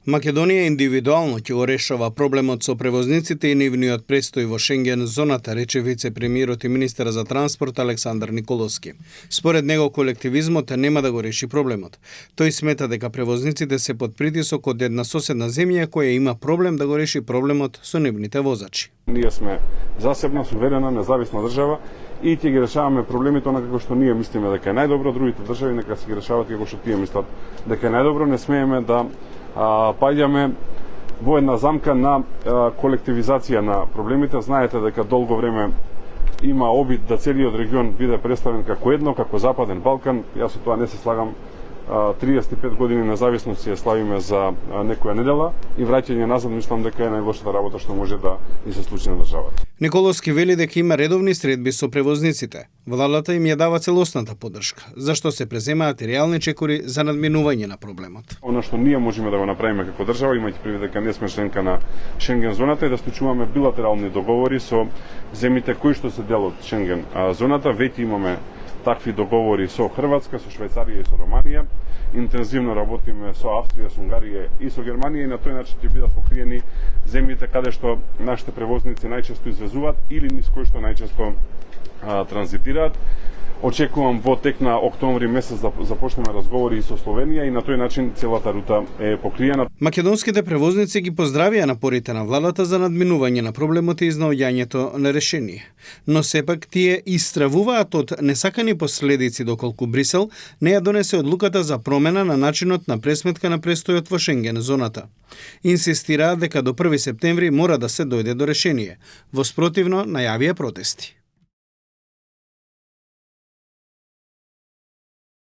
Македонија индивидуално ќе го решава проблемот со превозниците и нивниот престој во Шенген зоната, рече вице-премиерот и министер за транспорт Александар Николовски. Според него колективизмот нема да го реши проблемот. Тој смета дека превозниците се под притисок од една соседна земја која има проблем да го реши проблемот со нивните возачи. Ние сме засебна, суверена, независна држава и ќе ги решаваме проблемите онака како што ние мислиме дека е најдобро, другите држави нека се ги решават како што тие мислат дека е најдобро. Не смееме да паѓаме во една замка на колективизација на проблемите. Знаете дека долго време има обид да целиот регион биде представен како едно, како Западен Балкан. Јас со тоа не се слагам. 35 години независност ја славиме за некоја недела и враќање назад мислам дека е најлошата работа што може да ни се случи на државата. Николовски вели дека има редовни средби со превозниците. Владата им ја дава целосната поддршка, зашто се преземаат и реални чекори за надминување на проблемот. Она што ние можеме да го направиме како држава, имајќи предвид дека не сме членка на Шенген зоната, е да склучуваме билатерални договори со земјите кои што се дел од Шенген зоната. Веќе имаме такви договори со Хрватска, со Швајцарија и со Романија. Интензивно работиме со Австрија, со Унгарија и со Германија и на тој начин ќе бидат покриени земјите каде што нашите превозници најчесто извезуваат или низ кои што најчесто транзитираат. Очекувам во тек на октомври месец да започнеме разговори и со Словенија и на тој начин целата рута е покриена. Македонските превозници ги поздравија напорите на владата за надминување на проблемот и изнаоѓањето на решение. Но сепак тие истравуваат од несакани последици доколку Брисел не ја донесе одлуката за промена на начинот на пресметка на престојот во Шенген зоната. Инсистираат дека до 1 септември мора да се дојде до решение. Во спротивно најавија протести.